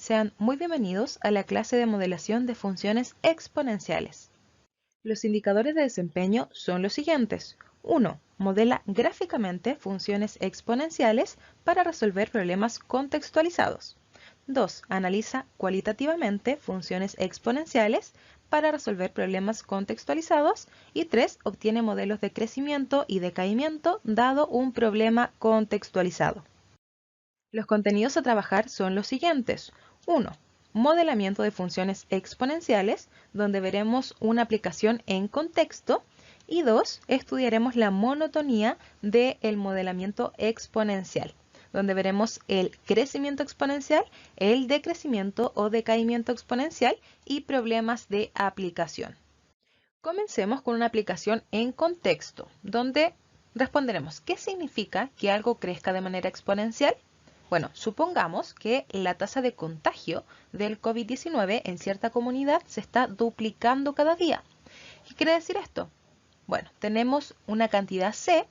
Sean muy bienvenidos a la clase de modelación de funciones exponenciales. Los indicadores de desempeño son los siguientes. 1. Modela gráficamente funciones exponenciales para resolver problemas contextualizados. 2. Analiza cualitativamente funciones exponenciales para resolver problemas contextualizados. Y 3. Obtiene modelos de crecimiento y decaimiento dado un problema contextualizado. Los contenidos a trabajar son los siguientes. 1. Modelamiento de funciones exponenciales, donde veremos una aplicación en contexto. Y 2. Estudiaremos la monotonía del modelamiento exponencial, donde veremos el crecimiento exponencial, el decrecimiento o decaimiento exponencial y problemas de aplicación. Comencemos con una aplicación en contexto, donde responderemos ¿qué significa que algo crezca de manera exponencial? Bueno, supongamos que la tasa de contagio del COVID-19 en cierta comunidad se está duplicando cada día. ¿Qué quiere decir esto? Bueno, tenemos una cantidad C,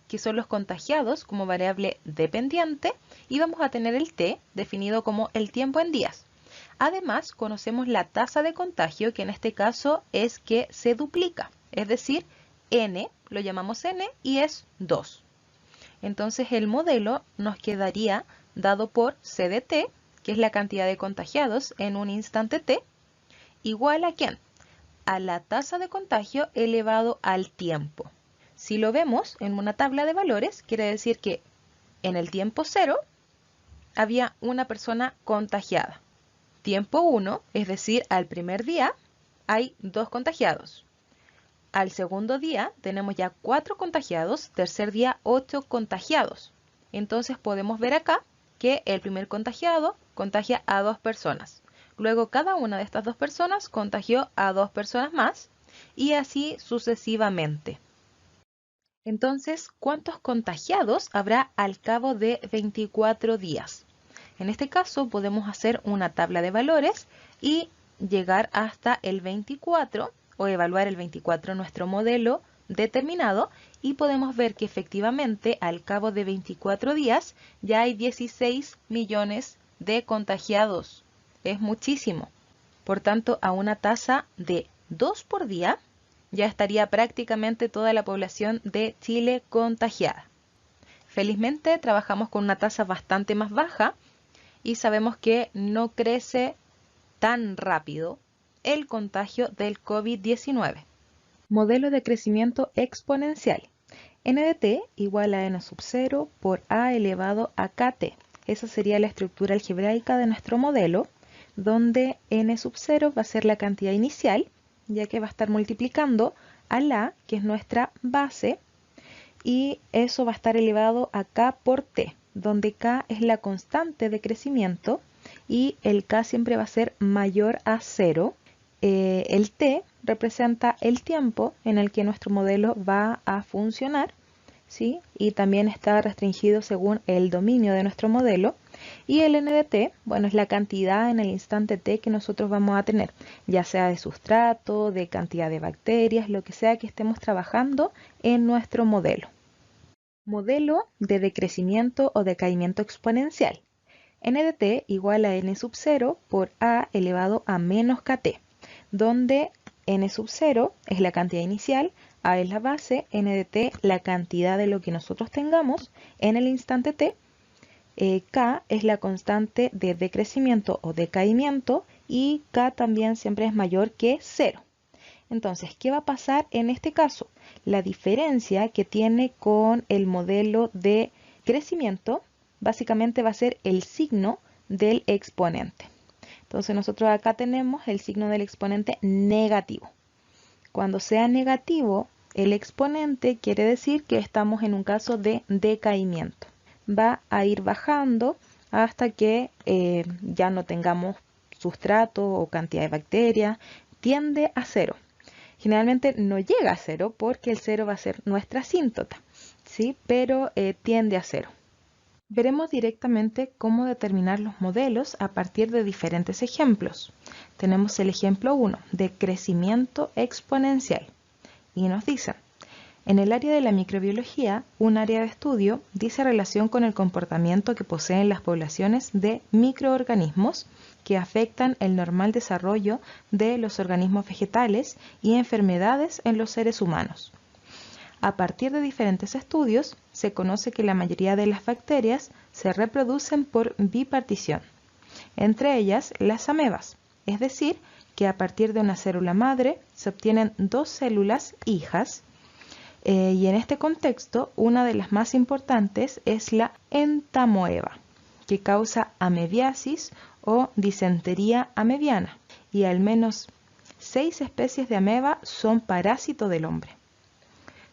que son los contagiados como variable dependiente, y vamos a tener el T definido como el tiempo en días. Además, conocemos la tasa de contagio, que en este caso es que se duplica, es decir, N, lo llamamos N, y es 2. Entonces el modelo nos quedaría dado por C de T, que es la cantidad de contagiados en un instante T, igual a ¿quién? A la tasa de contagio elevado al tiempo. Si lo vemos en una tabla de valores, quiere decir que en el tiempo 0 había una persona contagiada. Tiempo 1, es decir, al primer día, hay 2 contagiados. Al segundo día tenemos ya 4 contagiados, tercer día 8 contagiados. Entonces podemos ver acá que el primer contagiado contagia a 2 personas. Luego cada una de estas 2 personas contagió a 2 personas más y así sucesivamente. Entonces, ¿cuántos contagiados habrá al cabo de 24 días? En este caso podemos hacer una tabla de valores y llegar hasta el 24 o evaluar el 24 nuestro modelo determinado y podemos ver que efectivamente al cabo de 24 días ya hay 16 millones de contagiados. Es muchísimo. Por tanto, a una tasa de 2 por día ya estaría prácticamente toda la población de Chile contagiada. Felizmente trabajamos con una tasa bastante más baja y sabemos que no crece tan rápido el contagio del COVID-19. Modelo de crecimiento exponencial. N de t igual a n sub 0 por a elevado a kt. Esa sería la estructura algebraica de nuestro modelo, donde n sub 0 va a ser la cantidad inicial, ya que va a estar multiplicando a la, que es nuestra base, y eso va a estar elevado a k por t, donde k es la constante de crecimiento y el k siempre va a ser mayor a 0. El t representa el tiempo en el que nuestro modelo va a funcionar, ¿sí? Y también está restringido según el dominio de nuestro modelo. Y el n de t, bueno, es la cantidad en el instante t que nosotros vamos a tener, ya sea de sustrato, de cantidad de bacterias, lo que sea que estemos trabajando en nuestro modelo. Modelo de decrecimiento o decaimiento exponencial. N de t igual a n sub 0 por a elevado a menos kt, donde n sub 0 es la cantidad inicial, a es la base, n de t la cantidad de lo que nosotros tengamos en el instante t, k es la constante de decrecimiento o decaimiento y k también siempre es mayor que 0. Entonces, ¿qué va a pasar en este caso? La diferencia que tiene con el modelo de crecimiento básicamente va a ser el signo del exponente. Entonces nosotros acá tenemos el signo del exponente negativo. Cuando sea negativo el exponente quiere decir que estamos en un caso de decaimiento. Va a ir bajando hasta que ya no tengamos sustrato o cantidad de bacterias. Tiende a 0. Generalmente no llega a 0 porque el 0 va a ser nuestra asíntota, ¿sí? Pero tiende a 0. Veremos directamente cómo determinar los modelos a partir de diferentes ejemplos. Tenemos el ejemplo 1 de crecimiento exponencial y nos dicen En el área de la microbiología, un área de estudio dice relación con el comportamiento que poseen las poblaciones de microorganismos que afectan el normal desarrollo de los organismos vegetales y enfermedades en los seres humanos. A partir de diferentes estudios, se conoce que la mayoría de las bacterias se reproducen por bipartición, entre ellas las amebas, es decir, que a partir de una célula madre se obtienen dos células hijas, y en este contexto una de las más importantes es la entamoeba, que causa amebiasis o disentería amebiana, y al menos 6 especies de ameba son parásito del hombre.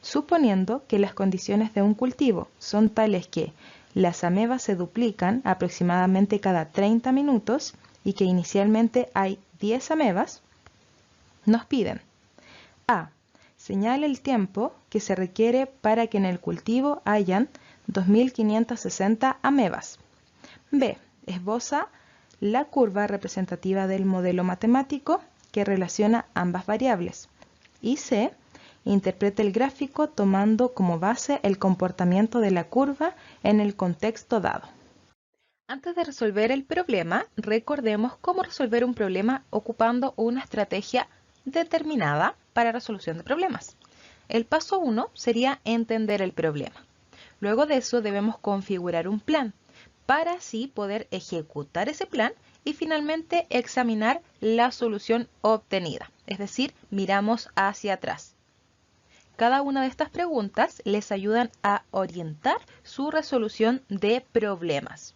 Suponiendo que las condiciones de un cultivo son tales que las amebas se duplican aproximadamente cada 30 minutos y que inicialmente hay 10 amebas, nos piden A. Señala el tiempo que se requiere para que en el cultivo hayan 2560 amebas. B. Esboza la curva representativa del modelo matemático que relaciona ambas variables. Y C. Interpreta el gráfico tomando como base el comportamiento de la curva en el contexto dado. Antes de resolver el problema, recordemos cómo resolver un problema ocupando una estrategia determinada para resolución de problemas. El paso 1 sería entender el problema. Luego de eso debemos configurar un plan para así poder ejecutar ese plan y finalmente examinar la solución obtenida, es decir, miramos hacia atrás. Cada una de estas preguntas les ayudan a orientar su resolución de problemas.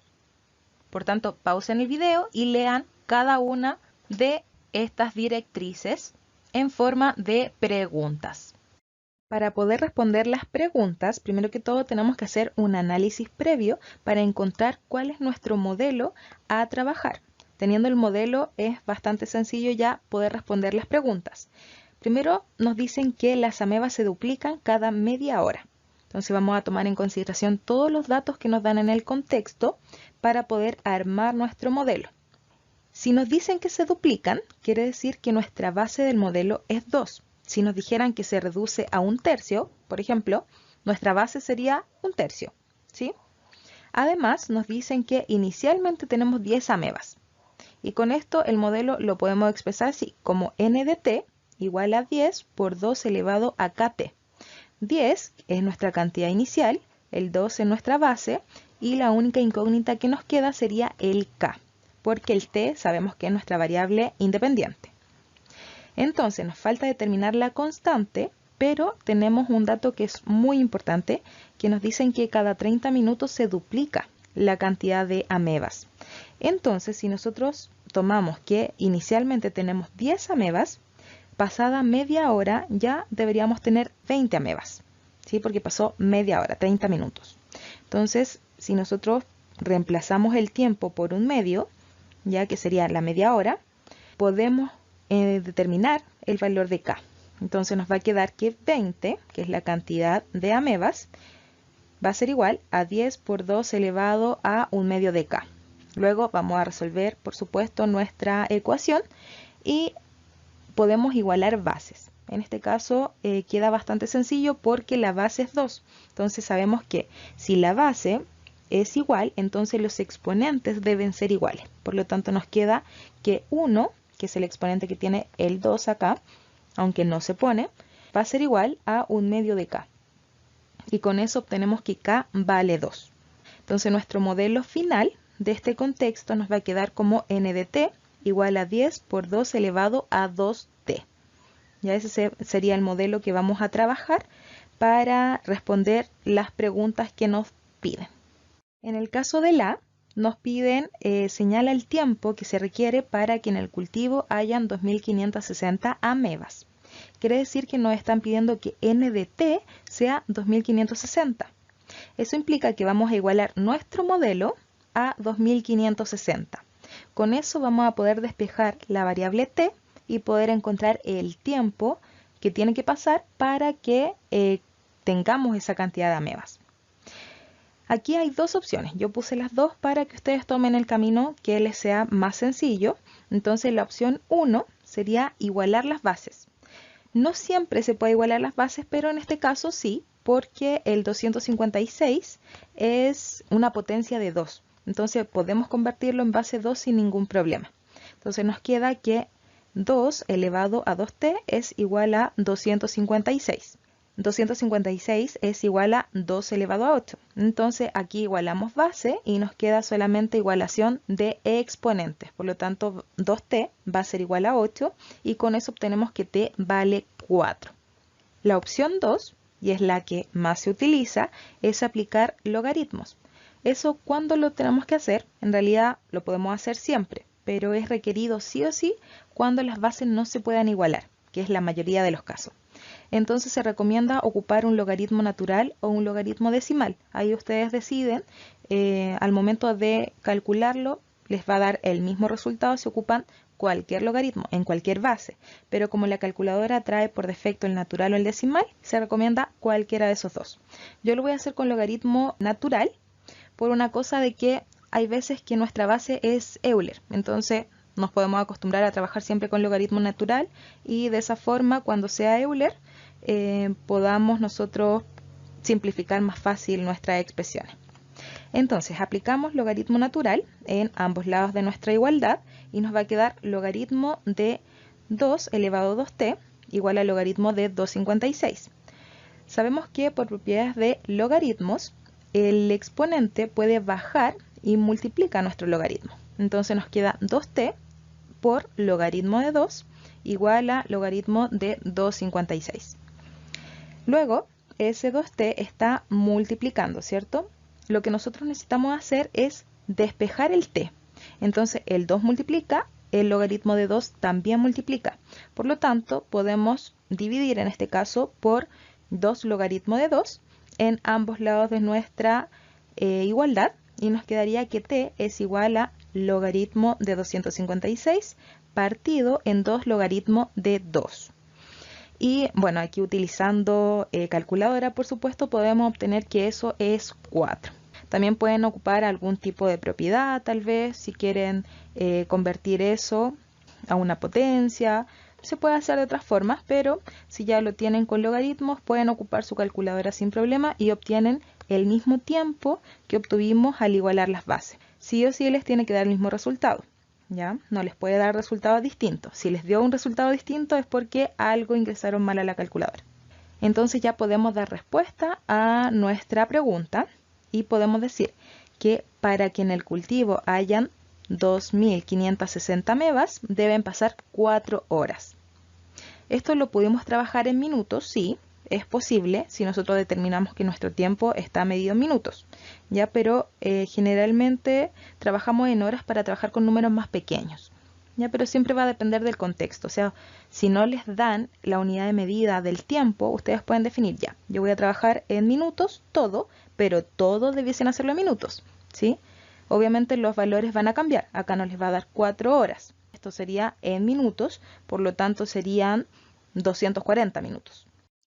Por tanto, pausen el video y lean cada una de estas directrices en forma de preguntas. Para poder responder las preguntas, primero que todo tenemos que hacer un análisis previo para encontrar cuál es nuestro modelo a trabajar. Teniendo el modelo es bastante sencillo ya poder responder las preguntas. Primero nos dicen que las amebas se duplican cada media hora. Entonces vamos a tomar en consideración todos los datos que nos dan en el contexto para poder armar nuestro modelo. Si nos dicen que se duplican, quiere decir que nuestra base del modelo es 2. Si nos dijeran que se reduce a 1/3, por ejemplo, nuestra base sería 1/3, ¿sí? Además, nos dicen que inicialmente tenemos 10 amebas. Y con esto el modelo lo podemos expresar así, como n de t igual a 10 por 2 elevado a kt. 10 es nuestra cantidad inicial, el 2 es nuestra base, y la única incógnita que nos queda sería el k, porque el t sabemos que es nuestra variable independiente. Entonces nos falta determinar la constante, pero tenemos un dato que es muy importante, que nos dicen que cada 30 minutos se duplica la cantidad de amebas. Entonces, si nosotros tomamos que inicialmente tenemos 10 amebas, pasada media hora ya deberíamos tener 20 amebas, ¿sí? Porque pasó media hora, 30 minutos. Entonces, si nosotros reemplazamos el tiempo por un medio, ya que sería la media hora, podemos determinar el valor de k. Entonces nos va a quedar que 20, que es la cantidad de amebas, va a ser igual a 10 por 2 elevado a 1/2 de k. Luego vamos a resolver, por supuesto, nuestra ecuación y podemos igualar bases. En este caso queda bastante sencillo porque la base es 2. Entonces sabemos que si la base es igual, entonces los exponentes deben ser iguales. Por lo tanto nos queda que 1, que es el exponente que tiene el 2 acá, aunque no se pone, va a ser igual a 1/2 de k. Y con eso obtenemos que k vale 2. Entonces nuestro modelo final de este contexto nos va a quedar como n de t igual a 10 por 2 elevado a 2t. Ya ese sería el modelo que vamos a trabajar para responder las preguntas que nos piden. En el caso de la, nos piden, señala el tiempo que se requiere para que en el cultivo hayan 2560 amebas. Quiere decir que nos están pidiendo que n de t sea 2560. Eso implica que vamos a igualar nuestro modelo a 2560. Con eso vamos a poder despejar la variable t y poder encontrar el tiempo que tiene que pasar para que tengamos esa cantidad de amebas. Aquí hay dos opciones. Yo puse las dos para que ustedes tomen el camino que les sea más sencillo. Entonces la opción 1 sería igualar las bases. No siempre se puede igualar las bases, pero en este caso sí, porque el 256 es una potencia de 2. Entonces podemos convertirlo en base 2 sin ningún problema. Entonces nos queda que 2 elevado a 2t es igual a 256. 256 es igual a 2 elevado a 8. Entonces aquí igualamos base y nos queda solamente igualación de exponentes. Por lo tanto, 2t va a ser igual a 8 y con eso obtenemos que t vale 4. La opción 2, y es la que más se utiliza, es aplicar logaritmos. Eso, ¿cuándo lo tenemos que hacer? En realidad lo podemos hacer siempre, pero es requerido sí o sí cuando las bases no se puedan igualar, que es la mayoría de los casos. Entonces se recomienda ocupar un logaritmo natural o un logaritmo decimal. Ahí ustedes deciden, al momento de calcularlo, les va a dar el mismo resultado si ocupan cualquier logaritmo en cualquier base. Pero como la calculadora trae por defecto el natural o el decimal, se recomienda cualquiera de esos dos. Yo lo voy a hacer con logaritmo natural por una cosa de que hay veces que nuestra base es Euler. Entonces nos podemos acostumbrar a trabajar siempre con logaritmo natural y de esa forma cuando sea Euler podamos nosotros simplificar más fácil nuestras expresiones. Entonces aplicamos logaritmo natural en ambos lados de nuestra igualdad y nos va a quedar logaritmo de 2 elevado a 2t igual al logaritmo de 256. Sabemos que por propiedades de logaritmos el exponente puede bajar y multiplica nuestro logaritmo. Entonces nos queda 2t por logaritmo de 2 igual a logaritmo de 256. Luego, ese 2t está multiplicando, ¿cierto? Lo que nosotros necesitamos hacer es despejar el t. Entonces, el 2 multiplica, el logaritmo de 2 también multiplica. Por lo tanto, podemos dividir en este caso por 2 logaritmo de 2 en ambos lados de nuestra igualdad y nos quedaría que t es igual a logaritmo de 256 partido en 2 logaritmo de 2. Y bueno, aquí utilizando calculadora, por supuesto, podemos obtener que eso es 4. También pueden ocupar algún tipo de propiedad, tal vez, si quieren convertir eso a una potencia. Se puede hacer de otras formas, pero si ya lo tienen con logaritmos, pueden ocupar su calculadora sin problema y obtienen el mismo tiempo que obtuvimos al igualar las bases. Sí o sí les tiene que dar el mismo resultado. ¿Ya? No les puede dar resultados distintos. Si les dio un resultado distinto es porque algo ingresaron mal a la calculadora. Entonces ya podemos dar respuesta a nuestra pregunta y podemos decir que para que en el cultivo hayan 2.560 amebas deben pasar 4 horas. Esto lo pudimos trabajar en minutos, sí, es posible si nosotros determinamos que nuestro tiempo está medido en minutos, ¿ya? Pero generalmente trabajamos en horas para trabajar con números más pequeños, ¿ya? Pero siempre va a depender del contexto, o sea, si no les dan la unidad de medida del tiempo, ustedes pueden definir ya, yo voy a trabajar en minutos todo, pero todo debiesen hacerlo en minutos, ¿sí? Obviamente los valores van a cambiar, acá nos les va a dar 4 horas, esto sería en minutos, por lo tanto serían 240 minutos.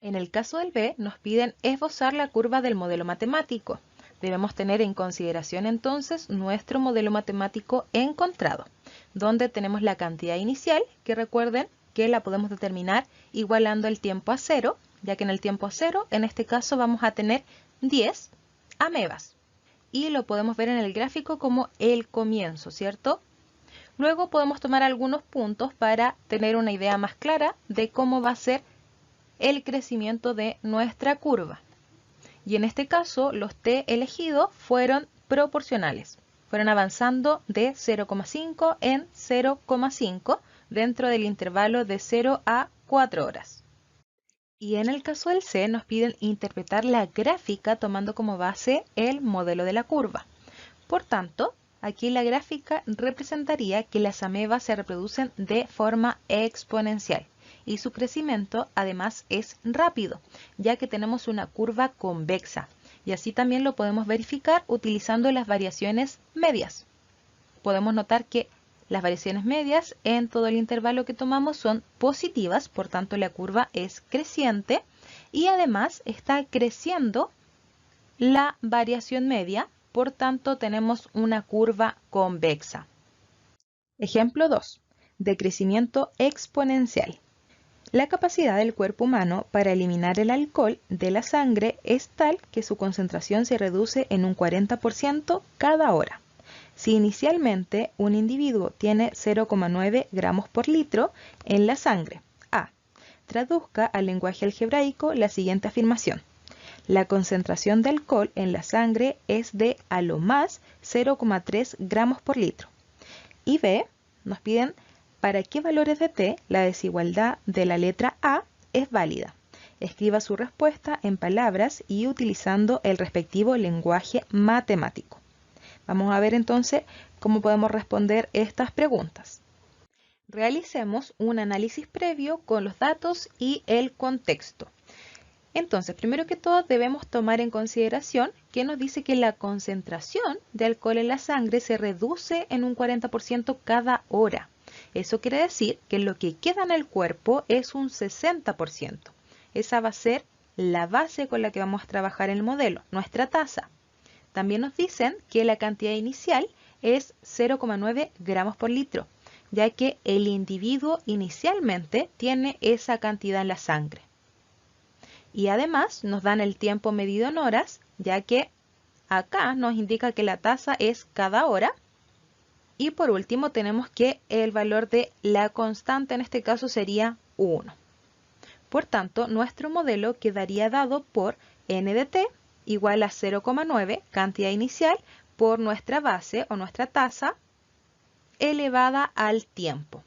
En el caso del B, nos piden esbozar la curva del modelo matemático. Debemos tener en consideración entonces nuestro modelo matemático encontrado, donde tenemos la cantidad inicial, que recuerden que la podemos determinar igualando el tiempo a 0, ya que en el tiempo a 0, en este caso vamos a tener 10 amebas. Y lo podemos ver en el gráfico como el comienzo, ¿cierto? Luego podemos tomar algunos puntos para tener una idea más clara de cómo va a ser el crecimiento de nuestra curva. Y en este caso, los t elegidos fueron proporcionales. Fueron avanzando de 0,5 en 0,5 dentro del intervalo de 0 a 4 horas. Y en el caso del C nos piden interpretar la gráfica tomando como base el modelo de la curva. Por tanto, aquí la gráfica representaría que las amebas se reproducen de forma exponencial. Y su crecimiento además es rápido, ya que tenemos una curva convexa. Y así también lo podemos verificar utilizando las variaciones medias. Podemos notar que las variaciones medias en todo el intervalo que tomamos son positivas, por tanto la curva es creciente y además está creciendo la variación media, por tanto tenemos una curva convexa. Ejemplo 2, de crecimiento exponencial. La capacidad del cuerpo humano para eliminar el alcohol de la sangre es tal que su concentración se reduce en un 40% cada hora. Si inicialmente un individuo tiene 0,9 gramos por litro en la sangre, A. Traduzca al lenguaje algebraico la siguiente afirmación. La concentración de alcohol en la sangre es de a lo más 0,3 gramos por litro. Y B. Nos piden para qué valores de T la desigualdad de la letra A es válida. Escriba su respuesta en palabras y utilizando el respectivo lenguaje matemático. Vamos a ver entonces cómo podemos responder estas preguntas. Realicemos un análisis previo con los datos y el contexto. Entonces, primero que todo debemos tomar en consideración que nos dice que la concentración de alcohol en la sangre se reduce en un 40% cada hora. Eso quiere decir que lo que queda en el cuerpo es un 60%. Esa va a ser la base con la que vamos a trabajar en el modelo, nuestra tasa. También nos dicen que la cantidad inicial es 0,9 gramos por litro, ya que el individuo inicialmente tiene esa cantidad en la sangre. Y además nos dan el tiempo medido en horas, ya que acá nos indica que la tasa es cada hora. Y por último tenemos que el valor de la constante en este caso sería 1. Por tanto, nuestro modelo quedaría dado por n de t igual a 0,9 cantidad inicial por nuestra base o nuestra tasa elevada al tiempo.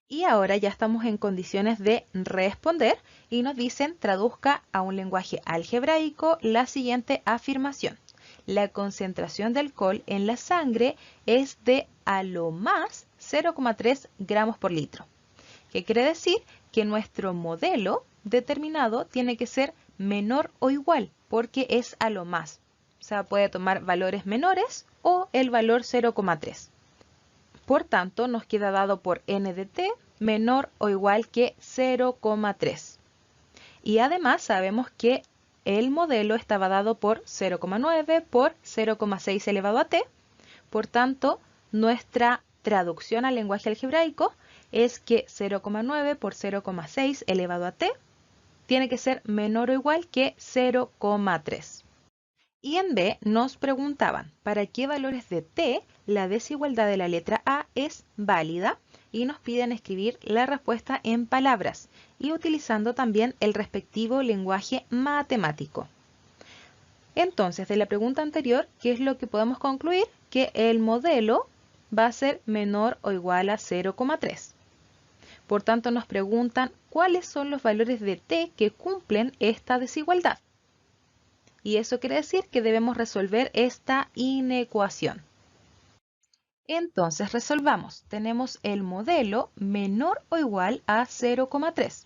Y ahora ya estamos en condiciones de responder y nos dicen traduzca a un lenguaje algebraico la siguiente afirmación. La concentración de alcohol en la sangre es de a lo más 0,3 gramos por litro. ¿Qué quiere decir? Que nuestro modelo determinado tiene que ser menor o igual porque es a lo más. O sea, puede tomar valores menores o el valor 0,3. Por tanto, nos queda dado por n de t menor o igual que 0,3. Y además sabemos que el modelo estaba dado por 0,9 por 0,6 elevado a t. Por tanto, nuestra traducción al lenguaje algebraico es que 0,9 por 0,6 elevado a t tiene que ser menor o igual que 0,3. Y en B nos preguntaban para qué valores de t la desigualdad de la letra A es válida y nos piden escribir la respuesta en palabras y utilizando también el respectivo lenguaje matemático. Entonces, de la pregunta anterior, ¿qué es lo que podemos concluir? Que el modelo va a ser menor o igual a 0,3. Por tanto, nos preguntan cuáles son los valores de t que cumplen esta desigualdad. Y eso quiere decir que debemos resolver esta inecuación. Entonces resolvamos. Tenemos el modelo menor o igual a 0,3.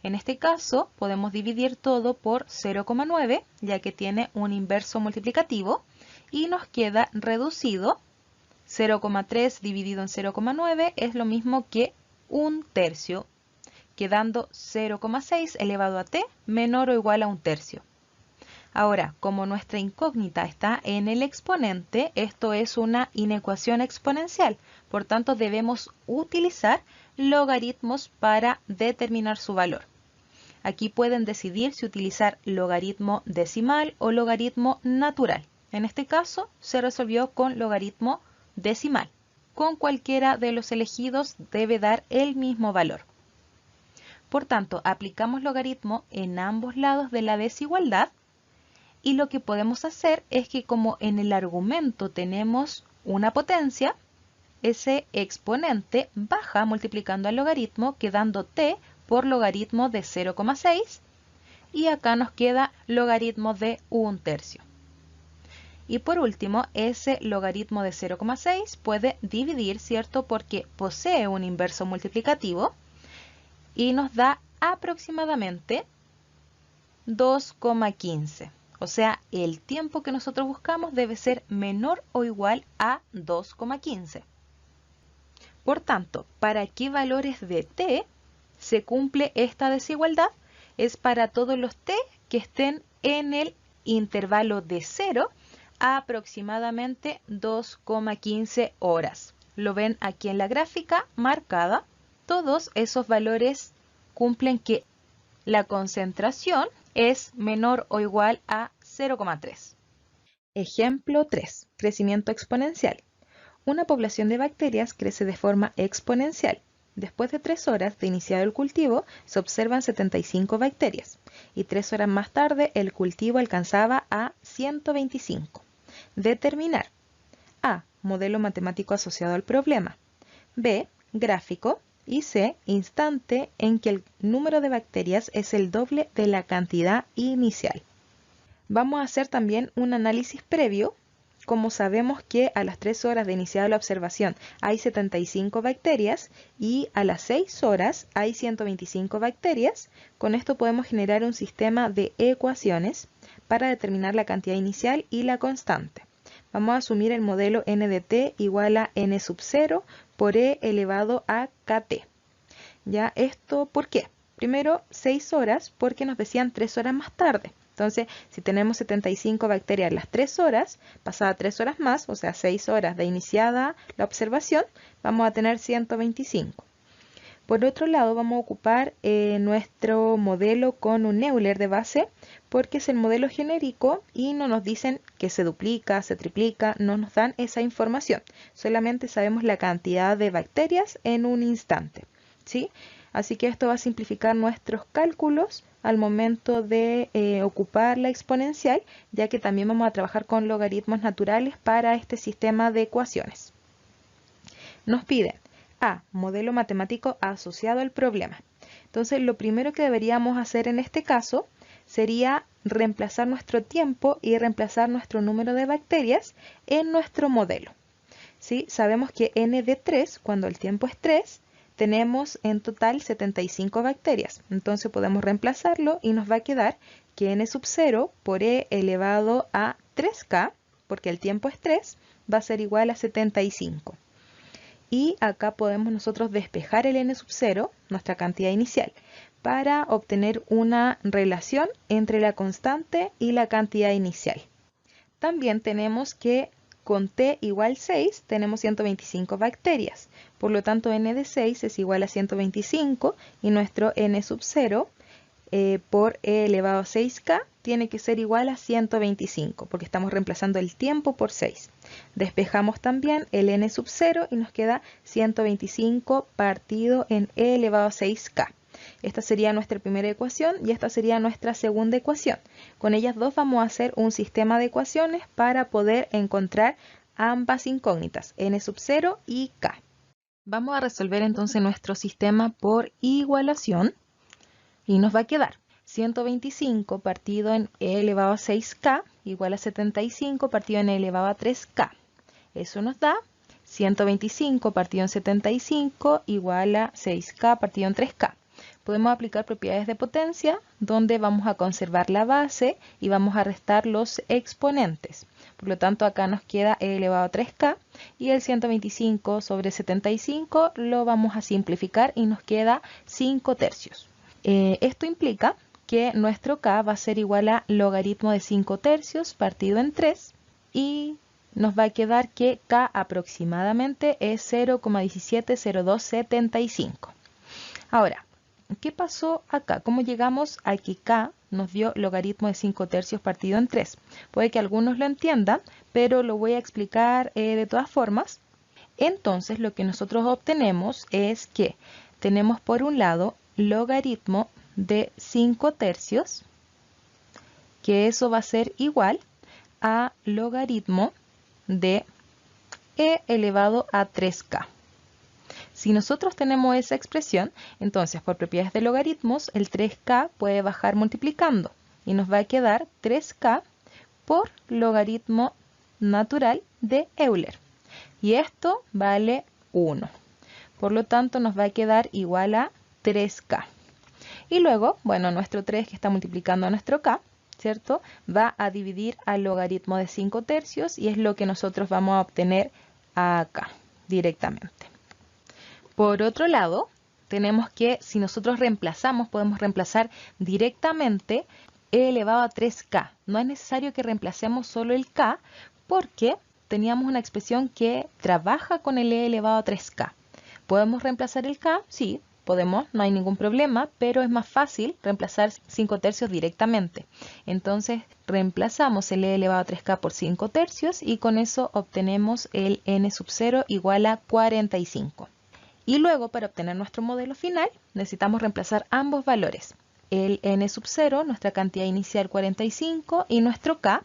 En este caso podemos dividir todo por 0,9 ya que tiene un inverso multiplicativo y nos queda reducido. 0,3 dividido en 0,9 es lo mismo que 1/3, quedando 0,6 elevado a t menor o igual a 1/3. Ahora, como nuestra incógnita está en el exponente, esto es una inecuación exponencial. Por tanto, debemos utilizar logaritmos para determinar su valor. Aquí pueden decidir si utilizar logaritmo decimal o logaritmo natural. En este caso, se resolvió con logaritmo decimal. Con cualquiera de los elegidos debe dar el mismo valor. Por tanto, aplicamos logaritmo en ambos lados de la desigualdad. Y lo que podemos hacer es que como en el argumento tenemos una potencia, ese exponente baja multiplicando al logaritmo, quedando t por logaritmo de 0,6 y acá nos queda logaritmo de 1/3. Y por último, ese logaritmo de 0,6 puede dividir, ¿cierto? Porque posee un inverso multiplicativo y nos da aproximadamente 2,15. O sea, el tiempo que nosotros buscamos debe ser menor o igual a 2,15. Por tanto, ¿para qué valores de t se cumple esta desigualdad? Es para todos los t que estén en el intervalo de 0 a aproximadamente 2,15 horas. Lo ven aquí en la gráfica marcada. Todos esos valores cumplen que la concentración es menor o igual a 0,3. Ejemplo 3. Crecimiento exponencial. Una población de bacterias crece de forma exponencial. Después de 3 horas de iniciado el cultivo, se observan 75 bacterias y 3 horas más tarde el cultivo alcanzaba a 125. Determinar: A. Modelo matemático asociado al problema. B. Gráfico. Y C. Instante en que el número de bacterias es el doble de la cantidad inicial. Vamos a hacer también un análisis previo. Como sabemos que a las 3 horas de iniciada la observación hay 75 bacterias y a las 6 horas hay 125 bacterias, con esto podemos generar un sistema de ecuaciones para determinar la cantidad inicial y la constante. Vamos a asumir el modelo n de t igual a n sub 0 por e elevado a kt. ¿Ya? ¿Esto por qué? Primero, 6 horas porque nos decían 3 horas más tarde. Entonces, si tenemos 75 bacterias las 3 horas, pasada 3 horas más, o sea, 6 horas de iniciada la observación, vamos a tener 125. Por otro lado, vamos a ocupar nuestro modelo con un Euler de base, porque es el modelo genérico y no nos dicen que se duplica, se triplica, no nos dan esa información. Solamente sabemos la cantidad de bacterias en un instante, ¿sí? Así que esto va a simplificar nuestros cálculos al momento de ocupar la exponencial, ya que también vamos a trabajar con logaritmos naturales para este sistema de ecuaciones. Nos piden A. Modelo matemático asociado al problema. Entonces, lo primero que deberíamos hacer en este caso sería reemplazar nuestro tiempo y reemplazar nuestro número de bacterias en nuestro modelo. ¿Sí? Sabemos que n de 3, cuando el tiempo es 3, tenemos en total 75 bacterias. Entonces podemos reemplazarlo y nos va a quedar que n sub 0 por e elevado a 3k, porque el tiempo es 3, va a ser igual a 75. Y acá podemos nosotros despejar el n sub 0, nuestra cantidad inicial, para obtener una relación entre la constante y la cantidad inicial. También tenemos que con t igual 6 tenemos 125 bacterias. Por lo tanto, n de 6 es igual a 125 y nuestro n sub 0 por e elevado a 6k tiene que ser igual a 125 porque estamos reemplazando el tiempo por 6. Despejamos también el n sub 0 y nos queda 125 partido en e elevado a 6k. Esta sería nuestra primera ecuación y esta sería nuestra segunda ecuación. Con ellas dos vamos a hacer un sistema de ecuaciones para poder encontrar ambas incógnitas, n sub 0 y k. Vamos a resolver entonces nuestro sistema por igualación y nos va a quedar 125 partido en e elevado a 6k igual a 75 partido en e elevado a 3k. Eso nos da 125 partido en 75 igual a 6k partido en 3k. Podemos aplicar propiedades de potencia, donde vamos a conservar la base y vamos a restar los exponentes. Por lo tanto, acá nos queda e elevado a 3k y el 125 sobre 75 lo vamos a simplificar y nos queda 5 tercios. Esto implica que nuestro k va a ser igual a logaritmo de 5 tercios partido en 3 y nos va a quedar que k aproximadamente es 0,170275. Ahora, ¿qué pasó acá? ¿Cómo llegamos a que k nos dio logaritmo de 5 tercios partido en 3? Puede que algunos lo entiendan, pero lo voy a explicar de todas formas. Entonces, lo que nosotros obtenemos es que tenemos por un lado logaritmo de 5 tercios, que eso va a ser igual a logaritmo de e elevado a 3k. Si nosotros tenemos esa expresión, entonces por propiedades de logaritmos, el 3k puede bajar multiplicando y nos va a quedar 3k por logaritmo natural de Euler. Y esto vale 1. Por lo tanto, nos va a quedar igual a 3k. Y luego, bueno, nuestro 3 que está multiplicando a nuestro k, ¿cierto? Va a dividir al logaritmo de 5 tercios y es lo que nosotros vamos a obtener acá directamente. Por otro lado, tenemos que, si nosotros reemplazamos, podemos reemplazar directamente e elevado a 3k. No es necesario que reemplacemos solo el k, porque teníamos una expresión que trabaja con el e elevado a 3k. ¿Podemos reemplazar el k? Sí, podemos, no hay ningún problema, pero es más fácil reemplazar 5 tercios directamente. Entonces reemplazamos el e elevado a 3k por 5 tercios y con eso obtenemos el n sub 0 igual a 45. Y luego, para obtener nuestro modelo final, necesitamos reemplazar ambos valores. El n sub 0, nuestra cantidad inicial 45, y nuestro k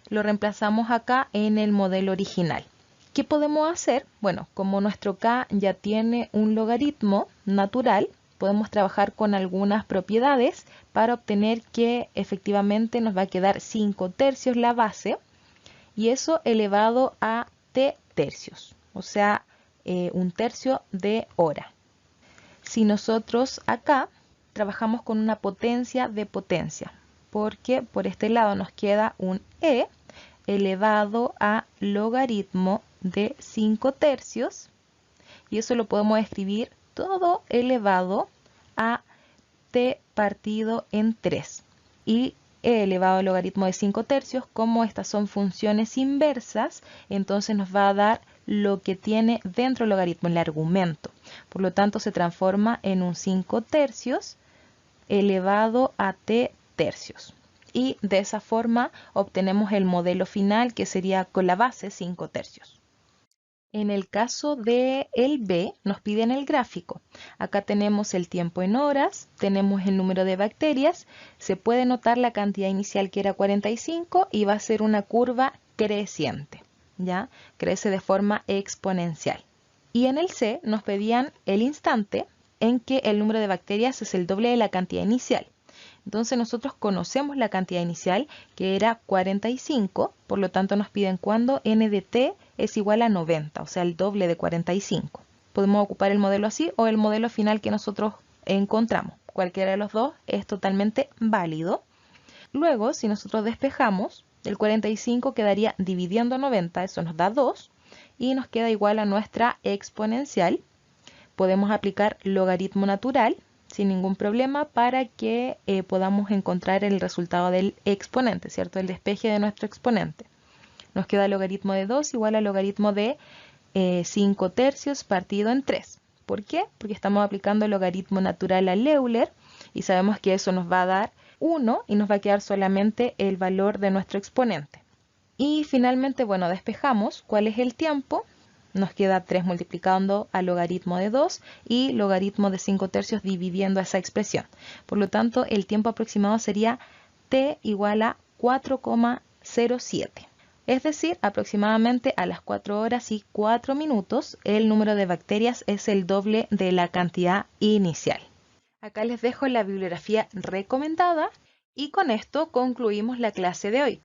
lo reemplazamos acá en el modelo original. ¿Qué podemos hacer? Bueno, como nuestro k ya tiene un logaritmo natural, podemos trabajar con algunas propiedades para obtener que efectivamente nos va a quedar 5 tercios la base, y eso elevado a t tercios, o sea, 1/3 de hora. Si nosotros acá trabajamos con una potencia de potencia, porque por este lado nos queda un e elevado a logaritmo de 5 tercios, y eso lo podemos escribir todo elevado a t partido en 3. Y e elevado al logaritmo de 5 tercios, como estas son funciones inversas, entonces nos va a dar lo que tiene dentro del logaritmo, el argumento. Por lo tanto, se transforma en un 5 tercios elevado a t tercios. Y de esa forma obtenemos el modelo final, que sería con la base 5 tercios. En el caso de el B, nos piden el gráfico. Acá tenemos el tiempo en horas, tenemos el número de bacterias, se puede notar la cantidad inicial que era 45 y va a ser una curva creciente, ¿ya? Crece de forma exponencial. Y en el C nos pedían el instante en que el número de bacterias es el doble de la cantidad inicial. Entonces nosotros conocemos la cantidad inicial, que era 45, por lo tanto nos piden cuando n de t es igual a 90, o sea, el doble de 45. Podemos ocupar el modelo así o el modelo final que nosotros encontramos. Cualquiera de los dos es totalmente válido. Luego, si nosotros despejamos, el 45 quedaría dividiendo 90, eso nos da 2, y nos queda igual a nuestra exponencial. Podemos aplicar logaritmo natural sin ningún problema para que podamos encontrar el resultado del exponente, ¿cierto? El despeje de nuestro exponente. Nos queda logaritmo de 2 igual a logaritmo de 5 tercios partido en 3. ¿Por qué? Porque estamos aplicando el logaritmo natural al Euler y sabemos que eso nos va a dar 1 y nos va a quedar solamente el valor de nuestro exponente. Y finalmente, bueno, despejamos cuál es el tiempo. Nos queda 3 multiplicando al logaritmo de 2 y logaritmo de 5 tercios dividiendo esa expresión. Por lo tanto, el tiempo aproximado sería t igual a 4,07. Es decir, aproximadamente a las 4 horas y 4 minutos, el número de bacterias es el doble de la cantidad inicial. Acá les dejo la bibliografía recomendada y con esto concluimos la clase de hoy.